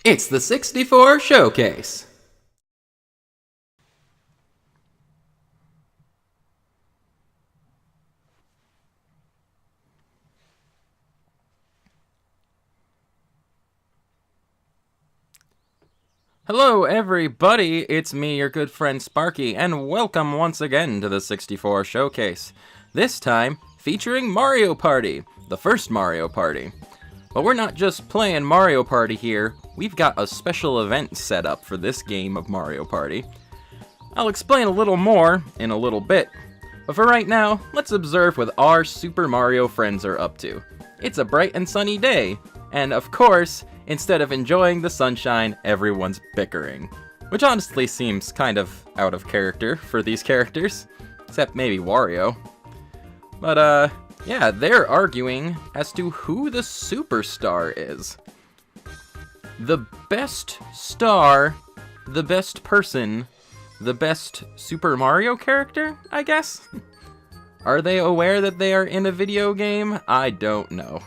It's the 64 Showcase! Hello everybody, it's me, your good friend Sparky, and welcome once again to the 64 Showcase. This time, featuring Mario Party, the first Mario Party. But we're not just playing Mario Party here, we've got a special event set up for this game of Mario Party. I'll explain a little more in a little bit, but for right now, let's observe what our Super Mario friends are up to. It's a bright and sunny day, and of course, instead of enjoying the sunshine, everyone's bickering. Which honestly seems kind of out of character for these characters, except maybe Wario. But yeah, they're arguing as to who the superstar is. The best star, the best person, the best Super Mario character, I guess? Are they aware that they are in a video game? I don't know.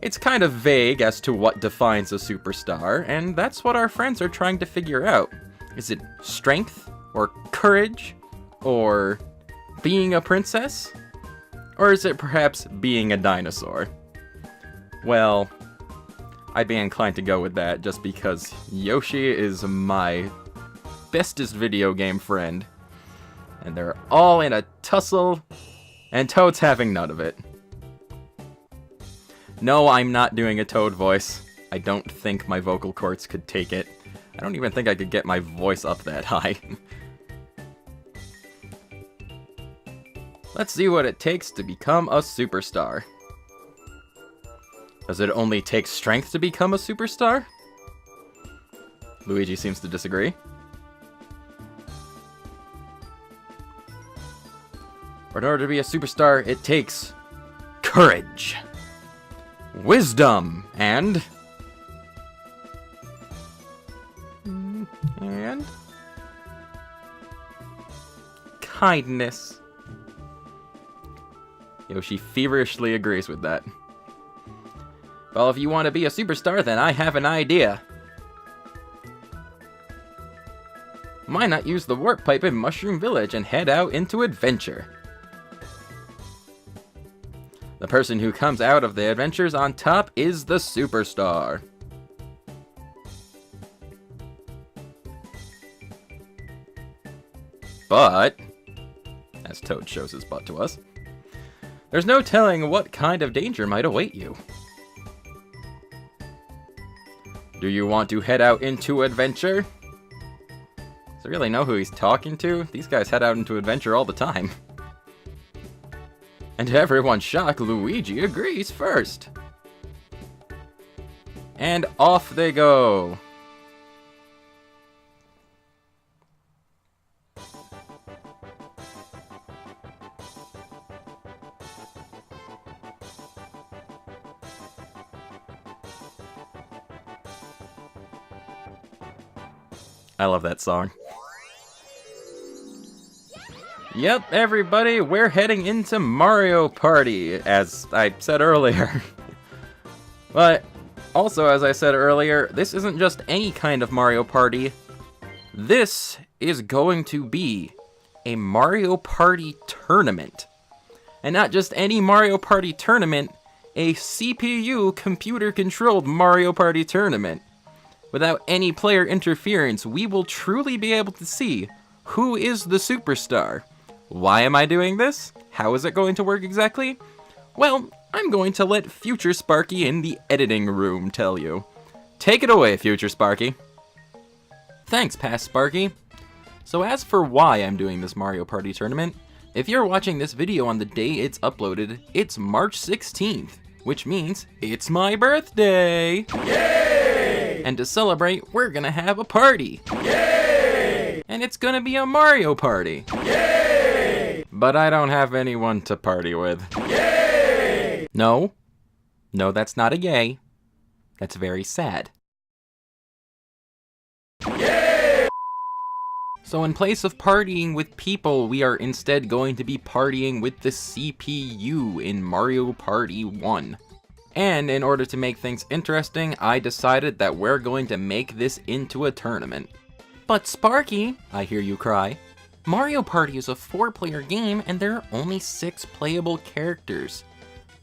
It's kind of vague as to what defines a superstar, and that's what our friends are trying to figure out. Is it strength, or courage, or being a princess? Or is it perhaps being a dinosaur? Well, I'd be inclined to go with that just because Yoshi is my bestest video game friend, and they're all in a tussle, and Toad's having none of it. No, I'm not doing a Toad voice. I don't think my vocal cords could take it. I don't even think I could get my voice up that high. Let's see what it takes to become a superstar. Does it only take strength to become a superstar? Luigi seems to disagree. In order to be a superstar, it takes courage, wisdom, and kindness. Yoshi feverishly agrees with that. Well, if you want to be a superstar, then I have an idea. Why not use the warp pipe in Mushroom Village and head out into adventure? The person who comes out of the adventures on top is the superstar. But, as Toad shows his butt to us, there's no telling what kind of danger might await you. Do you want to head out into adventure? Does he really know who he's talking to? These guys head out into adventure all the time. And to everyone's shock, Luigi agrees first. And off they go. I love that song. Yep, everybody, we're heading into Mario Party, as I said earlier. But, also as I said earlier, this isn't just any kind of Mario Party. This is going to be a Mario Party tournament. And not just any Mario Party tournament, a CPU computer-controlled Mario Party tournament. Without any player interference, we will truly be able to see who is the superstar. Why am I doing this? How is it going to work exactly? Well, I'm going to let Future Sparky in the editing room tell you. Take it away, Future Sparky. Thanks, Past Sparky. So as for why I'm doing this Mario Party tournament, if you're watching this video on the day it's uploaded, it's March 16th, which means it's my birthday! Yay! And to celebrate, we're gonna have a party! Yay! And it's gonna be a Mario Party! Yay! But I don't have anyone to party with. Yay! No, that's not a yay. That's very sad. Yay! So in place of partying with people, we are instead going to be partying with the CPU in Mario Party 1. And in order to make things interesting, I decided that we're going to make this into a tournament. But Sparky, I hear you cry, Mario Party is a 4-player game and there are only 6 playable characters.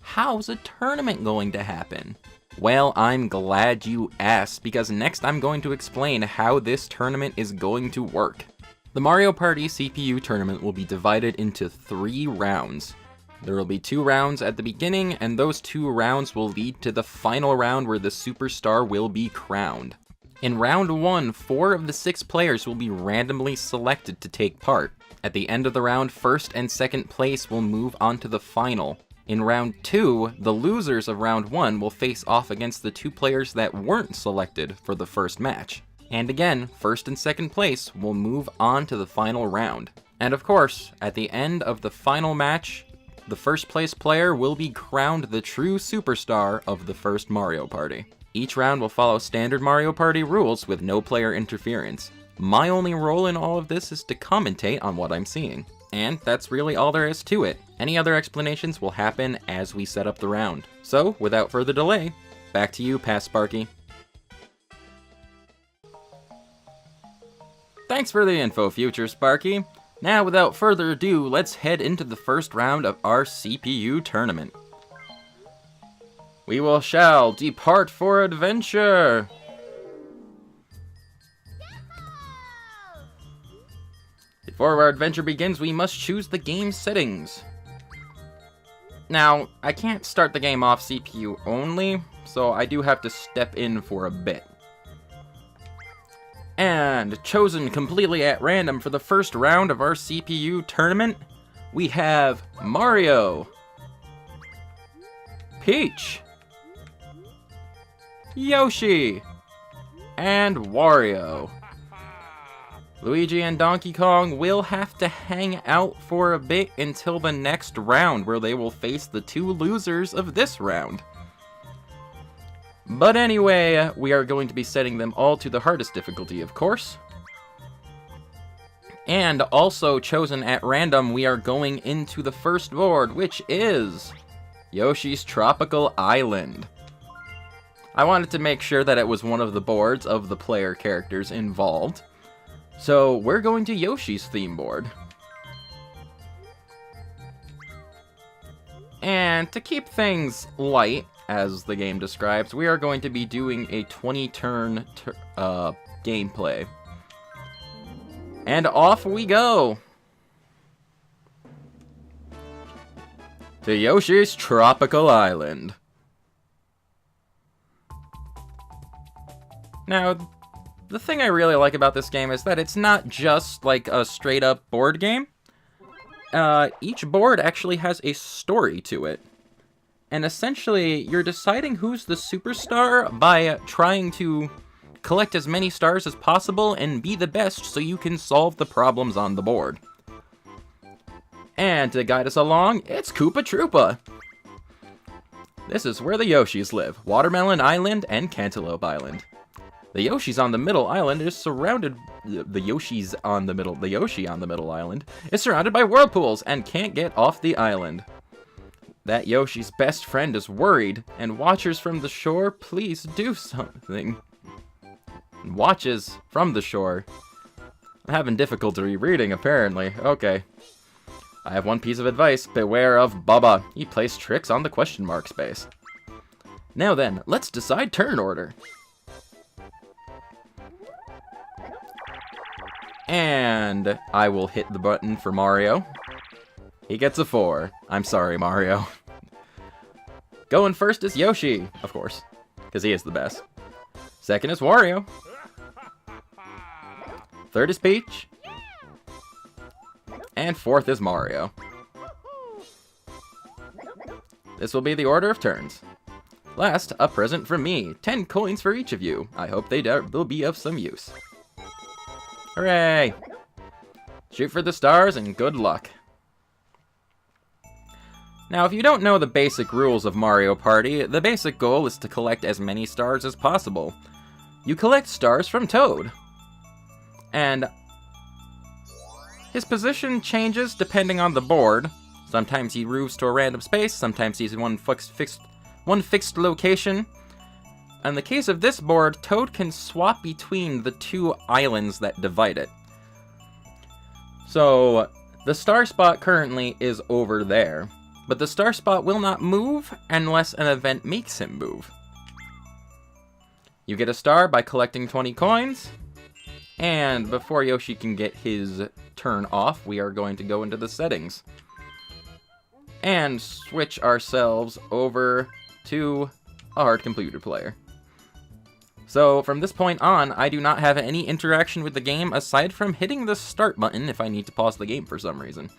How's a tournament going to happen? Well, I'm glad you asked, because next I'm going to explain how this tournament is going to work. The Mario Party CPU tournament will be divided into 3 rounds. There will be 2 rounds at the beginning, and those 2 rounds will lead to the final round where the superstar will be crowned. In round 1, 4 of the 6 players will be randomly selected to take part. At the end of the round, 1st and 2nd place will move on to the final. In round 2, the losers of round 1 will face off against the 2 players that weren't selected for the first match. And again, 1st and 2nd place will move on to the final round. And of course, at the end of the final match, the 1st place player will be crowned the true superstar of the first Mario Party. Each round will follow standard Mario Party rules with no player interference. My only role in all of this is to commentate on what I'm seeing. And that's really all there is to it. Any other explanations will happen as we set up the round. So, without further delay, back to you, Past Sparky. Thanks for the info, Future Sparky. Now, without further ado, let's head into the first round of our CPU tournament. We shall depart for adventure! Before our adventure begins, we must choose the game settings. Now, I can't start the game off CPU only, so I do have to step in for a bit. And chosen completely at random for the first round of our CPU tournament, we have Mario, Peach, Yoshi, and Wario. Luigi and Donkey Kong will have to hang out for a bit until the next round, where they will face the 2 losers of this round. But anyway, we are going to be setting them all to the hardest difficulty, of course. And also chosen at random, we are going into the first board, which is Yoshi's Tropical Island. I wanted to make sure that it was one of the boards of the player characters involved. So we're going to Yoshi's theme board. And to keep things light, as the game describes, we are going to be doing a 20-turn gameplay. And off we go! To Yoshi's Tropical Island. Now, the thing I really like about this game is that it's not just like a straight-up board game. Each board actually has a story to it. And essentially, you're deciding who's the superstar by trying to collect as many stars as possible and be the best so you can solve the problems on the board. And to guide us along, it's Koopa Troopa. This is where the Yoshis live, Watermelon Island and Cantaloupe Island. The Yoshi on the middle island is surrounded by whirlpools and can't get off the island. That Yoshi's best friend is worried, and watchers from the shore, please do something. Watches from the shore. I'm having difficulty reading, apparently. Okay. I have one piece of advice. Beware of Bubba. He plays tricks on the question mark space. Now then, let's decide turn order. And I will hit the button for Mario. He gets a 4. I'm sorry, Mario. Going first is Yoshi, of course, because he is the best. Second is Wario. Third is Peach. And fourth is Mario. This will be the order of turns. Last, a present from me. 10 coins for each of you. I hope they will be of some use. Hooray! Shoot for the stars and good luck. Now, if you don't know the basic rules of Mario Party, the basic goal is to collect as many stars as possible. You collect stars from Toad. And his position changes depending on the board. Sometimes he moves to a random space, sometimes he's in one fixed one fixed location. In the case of this board, Toad can swap between the two islands that divide it. So, the star spot currently is over there, but the star spot will not move unless an event makes him move. You get a star by collecting 20 coins, and before Yoshi can get his turn off, we are going to go into the settings and switch ourselves over to a hard computer player. So from this point on, I do not have any interaction with the game aside from hitting the start button if I need to pause the game for some reason.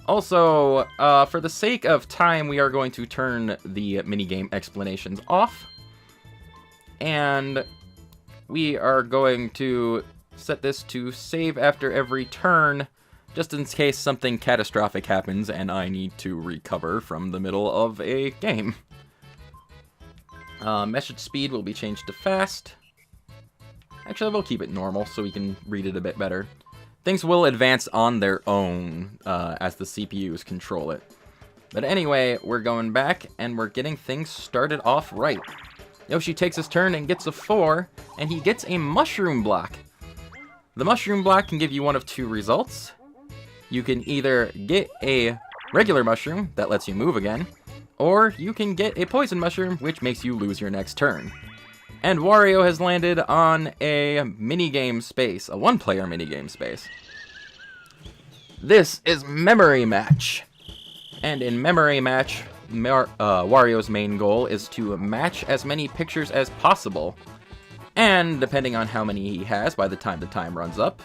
Also, for the sake of time, we are going to turn the minigame explanations off. And we are going to set this to save after every turn, just in case something catastrophic happens and I need to recover from the middle of a game. Message speed will be changed to fast. Actually, we'll keep it normal so we can read it a bit better. Things will advance on their own as the CPUs control it. But anyway, we're going back and we're getting things started off right. Yoshi takes his turn and gets a 4, and he gets a mushroom block. The mushroom block can give you one of two results. You can either get a regular mushroom that lets you move again, or you can get a poison mushroom, which makes you lose your next turn. And Wario has landed on a minigame space, a one-player minigame space. This is Memory Match. And in Memory Match, Wario's main goal is to match as many pictures as possible. And depending on how many he has by the time the time runs up,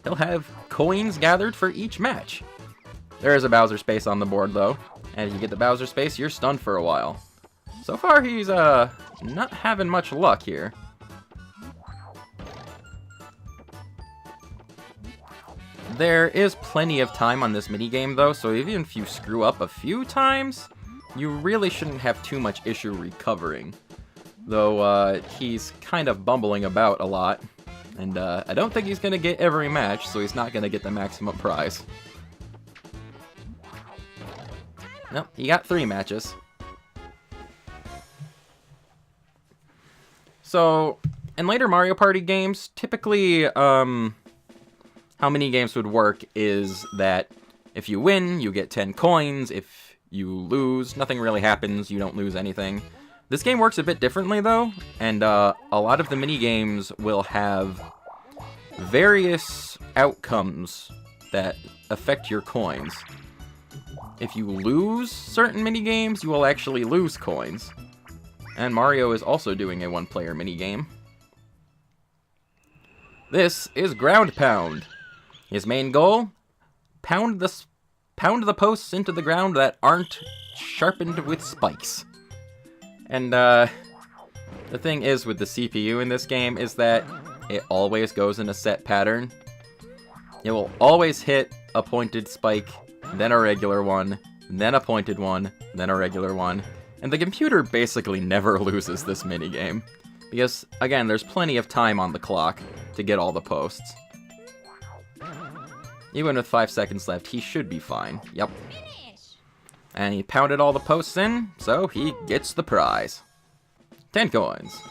he'll have coins gathered for each match. There is a Bowser space on the board though, and if you get the Bowser space, you're stunned for a while. So far he's not having much luck here. There is plenty of time on this minigame though, so even if you screw up a few times, you really shouldn't have too much issue recovering. Though, he's kind of bumbling about a lot. And, I don't think he's gonna get every match, so he's not gonna get the maximum prize. Nope, he got 3 matches. So, in later Mario Party games, typically, how mini games would work is that if you win, you get 10 coins. If you lose, nothing really happens, you don't lose anything. This game works a bit differently though, and a lot of the mini games will have various outcomes that affect your coins. If you lose certain mini games, you will actually lose coins. And Mario is also doing a one-player mini game. This is Ground Pound. His main goal? Pound the posts into the ground that aren't sharpened with spikes. And, the thing is with the CPU in this game is that it always goes in a set pattern. It will always hit a pointed spike, then a regular one, then a pointed one, then a regular one. And the computer basically never loses this minigame. Because, again, there's plenty of time on the clock to get all the posts. Even with 5 seconds left, he should be fine. Yep. And he pounded all the posts in, so he gets the prize. 10 coins.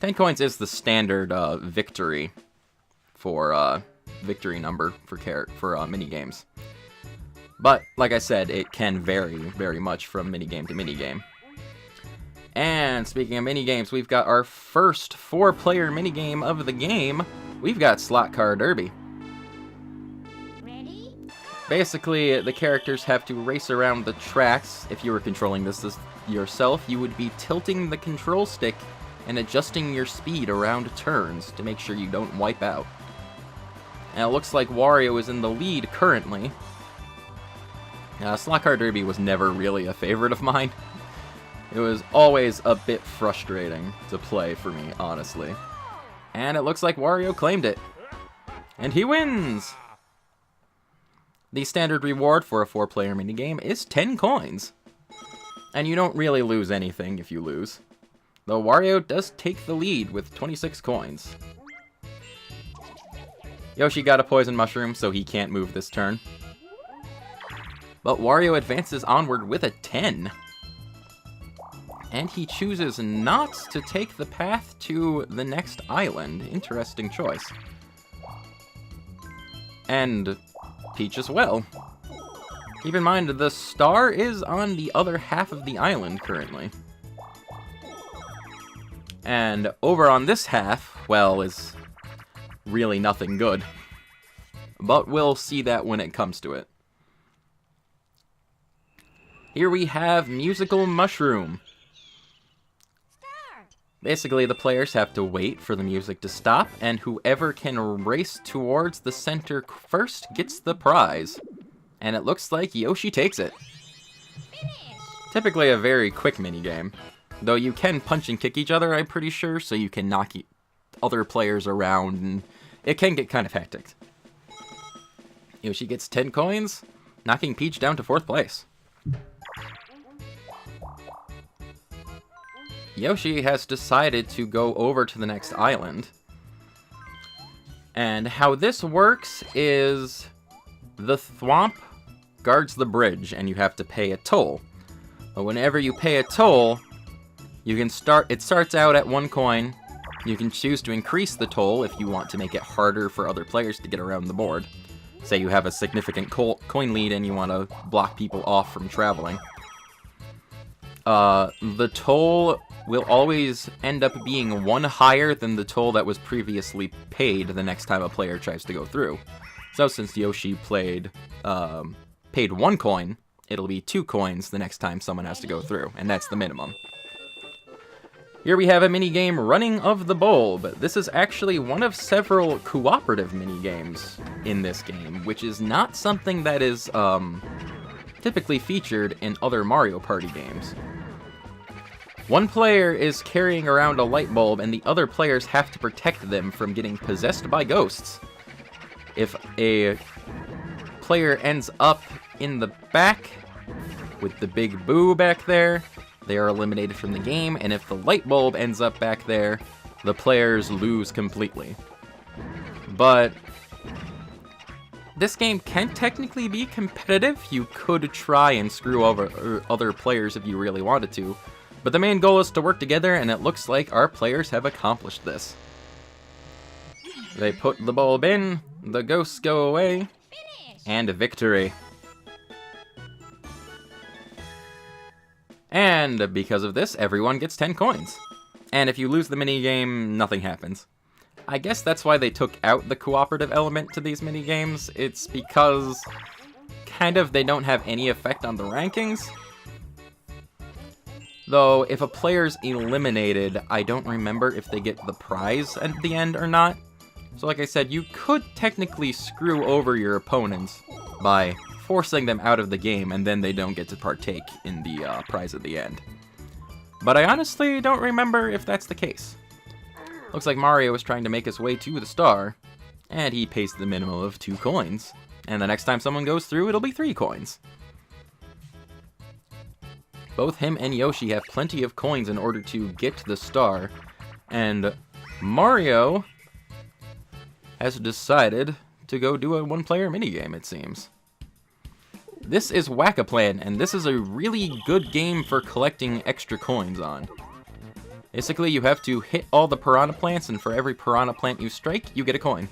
10 coins is the standard victory for victory number for minigames. But, like I said, it can vary very much from minigame to minigame. And speaking of minigames, we've got our first 4-player minigame of the game. We've got Slot Car Derby. Basically, the characters have to race around the tracks. If you were controlling this yourself, you would be tilting the control stick and adjusting your speed around turns to make sure you don't wipe out. And it looks like Wario is in the lead currently. Slot Car Derby was never really a favorite of mine. It was always a bit frustrating to play for me, honestly. And it looks like Wario claimed it. And he wins! The standard reward for a 4-player minigame is 10 coins. And you don't really lose anything if you lose. Though Wario does take the lead with 26 coins. Yoshi got a poison mushroom, so he can't move this turn. But Wario advances onward with a 10. And he chooses not to take the path to the next island. Interesting choice. And Peach as well. Keep in mind, the star is on the other half of the island currently. And over on this half, well, is really nothing good. But we'll see that when it comes to it. Here we have Musical Mushroom. Basically, the players have to wait for the music to stop, and whoever can race towards the center first gets the prize. And it looks like Yoshi takes it. Typically a very quick minigame. Though you can punch and kick each other, I'm pretty sure, so you can knock other players around, and it can get kind of hectic. Yoshi gets 10 coins, knocking Peach down to 4th place. Yoshi has decided to go over to the next island. And how this works is the thwomp guards the bridge, and you have to pay a toll. But whenever you pay a toll, it starts out at 1 coin. You can choose to increase the toll if you want to make it harder for other players to get around the board. Say you have a significant coin lead and you want to block people off from traveling. The toll will always end up being 1 higher than the toll that was previously paid the next time a player tries to go through. So since Yoshi paid 1 coin, it'll be 2 coins the next time someone has to go through, and that's the minimum. Here we have a minigame, Running of the Bulb. This is actually one of several cooperative minigames in this game, which is not something that is typically featured in other Mario Party games. One player is carrying around a light bulb, and the other players have to protect them from getting possessed by ghosts. If a player ends up in the back with the big boo back there, they are eliminated from the game, and if the light bulb ends up back there, the players lose completely. But this game can technically be competitive. You could try and screw over other players if you really wanted to, but the main goal is to work together, and it looks like our players have accomplished this. They put the bulb in, the ghosts go away, and victory. And because of this, everyone gets 10 coins. And if you lose the minigame, nothing happens. I guess that's why they took out the cooperative element to these minigames. It's because, kind of, they don't have any effect on the rankings. Though, if a player's eliminated, I don't remember if they get the prize at the end or not. So like I said, you could technically screw over your opponents by forcing them out of the game, and then they don't get to partake in the prize at the end. But I honestly don't remember if that's the case. Looks like Mario is trying to make his way to the star, and he pays the minimum of 2 coins. And the next time someone goes through, it'll be 3 coins. Both him and Yoshi have plenty of coins in order to get to the star, and Mario has decided to go do a 1-player minigame, it seems. This is Whack-A-Plan, and this is a really good game for collecting extra coins on. Basically, you have to hit all the piranha plants, and for every piranha plant you strike, you get a coin.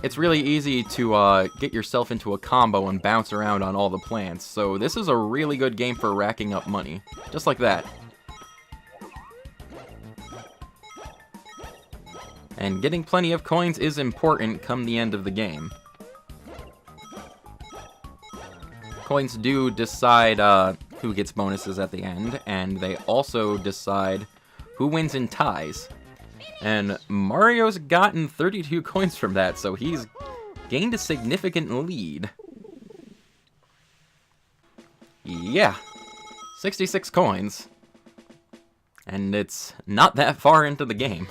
It's really easy to get yourself into a combo and bounce around on all the plants, so this is a really good game for racking up money. Just like that. And getting plenty of coins is important come the end of the game. Coins do decide who gets bonuses at the end, and they also decide who wins in ties. And Mario's gotten 32 coins from that, so he's gained a significant lead. Yeah, 66 coins. And it's not that far into the game.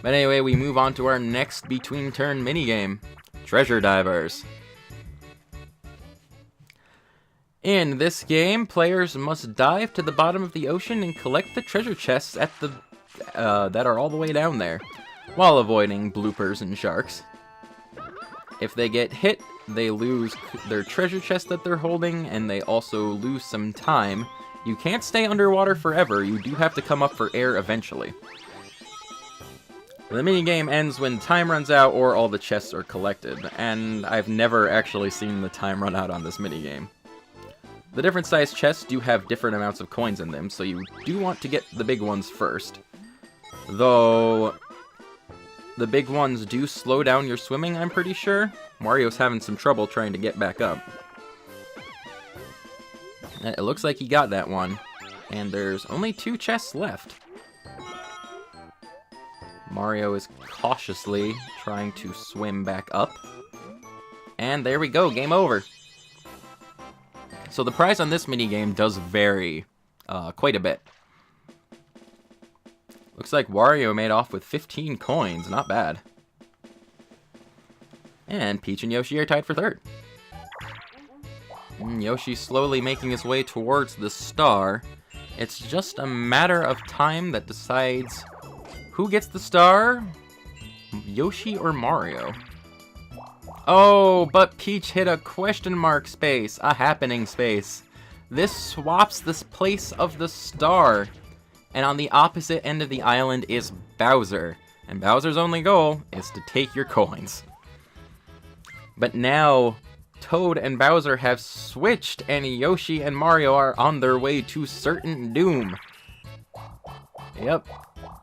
But anyway, we move on to our next between turn minigame, Treasure Divers. In this game, players must dive to the bottom of the ocean and collect the treasure chests at the that are all the way down there, while avoiding bloopers and sharks. If they get hit they lose their treasure chest that they're holding, and they also lose some time. You can't stay underwater forever. You do have to come up for air eventually. The minigame ends when time runs out or all the chests are collected, and I've never actually seen the time run out on this minigame. The different sized chests do have different amounts of coins in them, so you do want to get the big ones first. Though, the big ones do slow down your swimming, I'm pretty sure. Mario's having some trouble trying to get back up. It looks like he got that one, and there's only 2 chests left. Mario is cautiously trying to swim back up. And there we go, game over. So the prize on this minigame does vary quite a bit. Looks like Wario made off with 15 coins, not bad. And Peach and Yoshi are tied for third. Yoshi's slowly making his way towards the star. It's just a matter of time that decides who gets the star, Yoshi or Mario. Oh, but Peach hit a question mark space, a happening space. This swaps this place of the star. And on the opposite end of the island is Bowser. And Bowser's only goal is to take your coins. But now, Toad and Bowser have switched, and Yoshi and Mario are on their way to certain doom. Yep,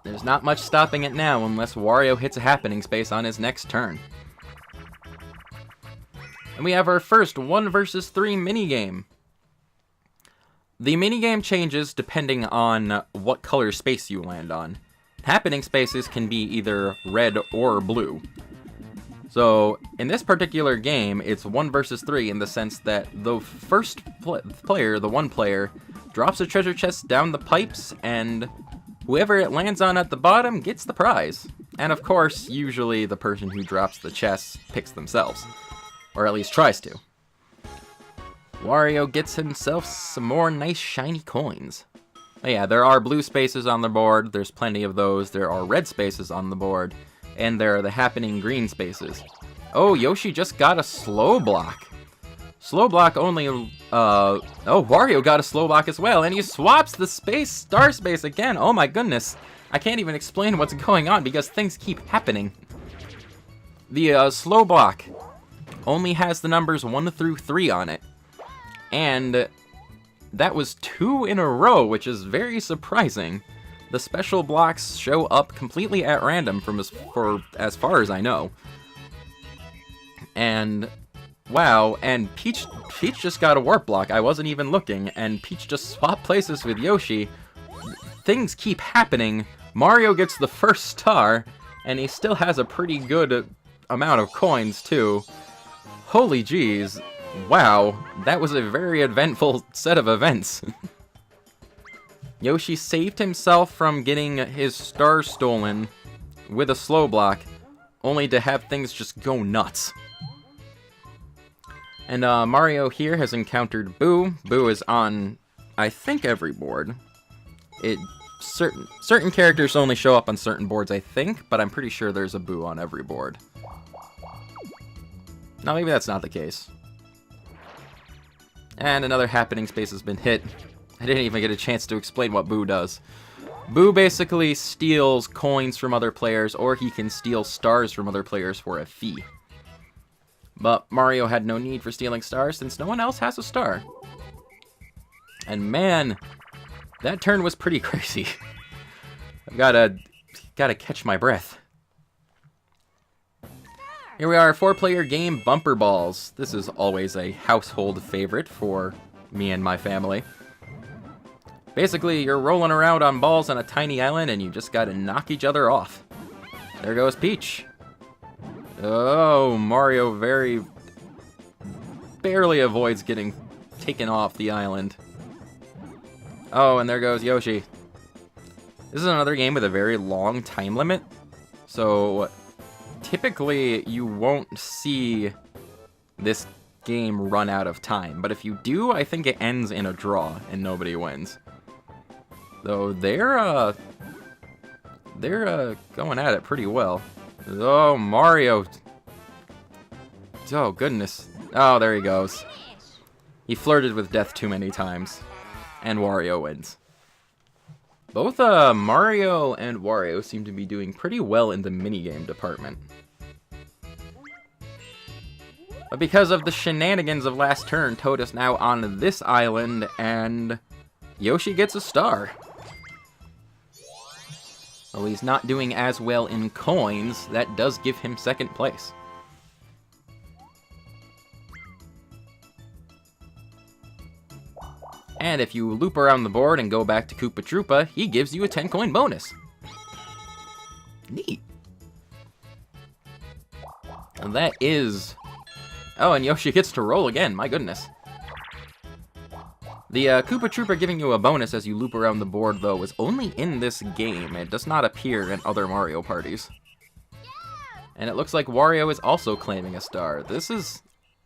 there's not much stopping it now unless Wario hits a happening space on his next turn. And we have our first 1 versus 3 minigame. The minigame changes depending on what color space you land on. Happening spaces can be either red or blue. So, in this particular game, it's 1 versus 3 in the sense that the first player, the one player, drops a treasure chest down the pipes, and whoever it lands on at the bottom gets the prize. And of course, usually the person who drops the chest picks themselves. Or at least tries to. Wario gets himself some more nice shiny coins. Oh yeah, there are blue spaces on the board, there's plenty of those, there are red spaces on the board, and there are the happening green spaces. Oh, Yoshi just got a slow block. Slow block only, oh, Wario got a slow block as well, and he swaps the star space again. Oh my goodness. I can't even explain what's going on because things keep happening. The slow block only has the numbers 1 through 3 on it. And that was 2 in a row, which is very surprising. The special blocks show up completely at random for as far as I know. And wow, and Peach just got a warp block. I wasn't even looking, and Peach just swapped places with Yoshi. Things keep happening. Mario gets the first star, and he still has a pretty good amount of coins too. Holy jeez. Wow, that was a very eventful set of events. Yoshi saved himself from getting his star stolen with a slow block, only to have things just go nuts. And Mario here has encountered Boo. Boo is on, I think, every board. Certain characters only show up on certain boards, I think, but I'm pretty sure there's a Boo on every board. No, maybe that's not the case. And another happening space has been hit. I didn't even get a chance to explain what Boo does. Boo basically steals coins from other players, or he can steal stars from other players for a fee. But Mario had no need for stealing stars since no one else has a star. And man, that turn was pretty crazy. I've gotta catch my breath. Here we are, 4-player game Bumper Balls. This is always a household favorite for me and my family. Basically, you're rolling around on balls on a tiny island and you just gotta knock each other off. There goes Peach. Oh, Mario barely avoids getting taken off the island. Oh, and there goes Yoshi. This is another game with a very long time limit. So typically, you won't see this game run out of time. But if you do, I think it ends in a draw and nobody wins. Though they're going at it pretty well. Oh, Mario Oh, goodness. Oh, there he goes. He flirted with death too many times. And Wario wins. Both Mario and Wario seem to be doing pretty well in the minigame department. But because of the shenanigans of last turn, Toad is now on this island, and Yoshi gets a star. Well, he's not doing as well in coins. That does give him second place. And if you loop around the board and go back to Koopa Troopa, he gives you a 10-coin bonus. Neat. And that is... Oh, and Yoshi gets to roll again, my goodness. The Koopa Troopa giving you a bonus as you loop around the board, though, is only in this game. It does not appear in other Mario parties. And it looks like Wario is also claiming a star. This is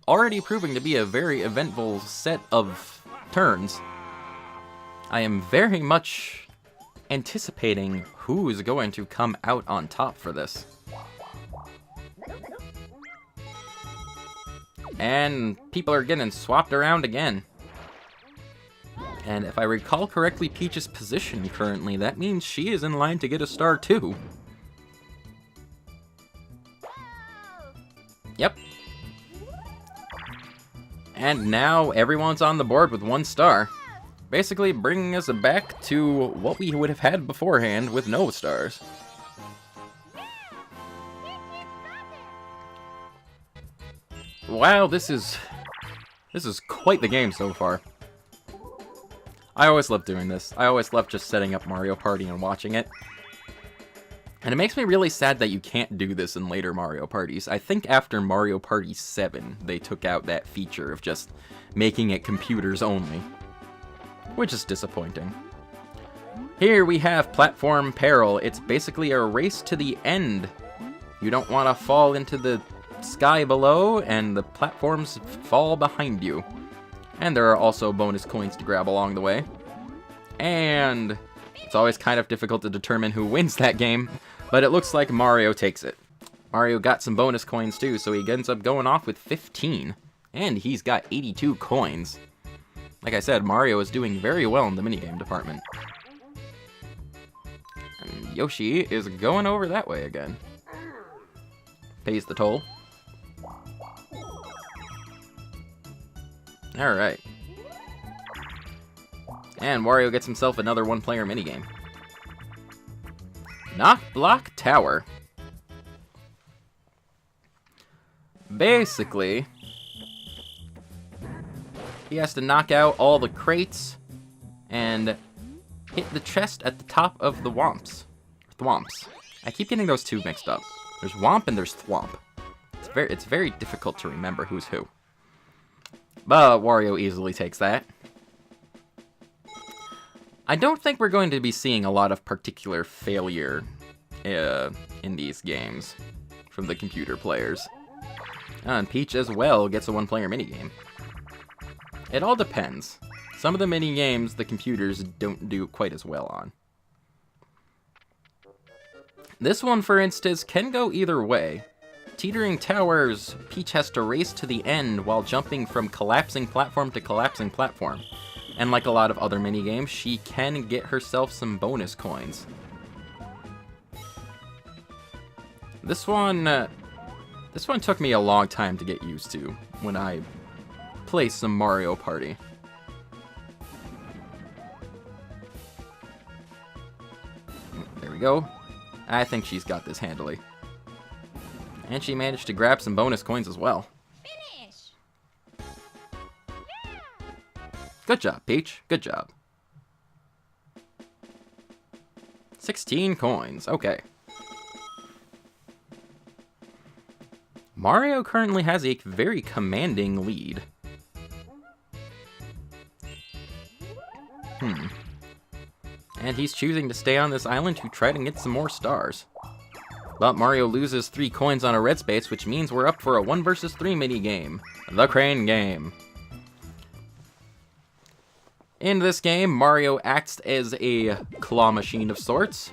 already proving to be a very eventful set of turns. I am very much anticipating who is going to come out on top for this. And people are getting swapped around again. And if I recall correctly Peach's position currently, that means she is in line to get a star too. Yep. And now everyone's on the board with 1 star. Basically bringing us back to what we would have had beforehand with no stars. Wow, this is quite the game so far. I always love doing this. I always love just setting up Mario Party and watching it. And it makes me really sad that you can't do this in later Mario Parties. I think after Mario Party 7, they took out that feature of just making it computers only. Which is disappointing. Here we have Platform Peril. It's basically a race to the end. You don't want to fall into the sky below, and the platforms fall behind you. And there are also bonus coins to grab along the way. And it's always kind of difficult to determine who wins that game, but it looks like Mario takes it. Mario got some bonus coins too, so he ends up going off with 15. And he's got 82 coins. Like I said, Mario is doing very well in the minigame department. And Yoshi is going over that way again. Pays the toll. Alright. And Wario gets himself another one-player minigame. Knock Block Tower. Basically, he has to knock out all the crates and hit the chest at the top of the Whomps. Thwomps. I keep getting those two mixed up. There's Whomp and there's Thwomp. It's very difficult to remember who's who. But Wario easily takes that. I don't think we're going to be seeing a lot of particular failure in these games from the computer players. And Peach as well gets a one-player minigame. It all depends. Some of the minigames the computers don't do quite as well on. This one, for instance, can go either way. Teetering Towers, Peach has to race to the end while jumping from collapsing platform to collapsing platform. And like a lot of other minigames, she can get herself some bonus coins. This one took me a long time to get used to when I play some Mario Party. There we go. I think she's got this handily. And she managed to grab some bonus coins as well. Finish. Good job, Peach. Good job. 16 coins. Okay. Mario currently has a very commanding lead. And he's choosing to stay on this island to try to get some more stars. But Mario loses 3 coins on a red space, which means we're up for a 1 versus 3 minigame. The Crane Game. In this game, Mario acts as a claw machine of sorts.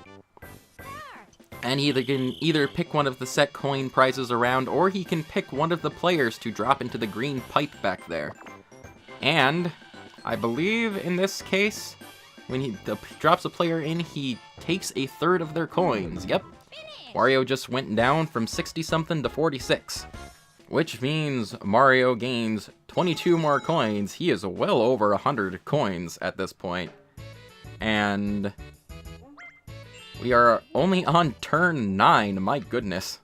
And he can either pick one of the set coin prizes around, or he can pick one of the players to drop into the green pipe back there. And I believe in this case, when he drops a player in, he takes a third of their coins. Yep. Wario just went down from 60-something to 46. Which means Mario gains 22 more coins. He is well over 100 coins at this point. And we are only on turn 9, my goodness.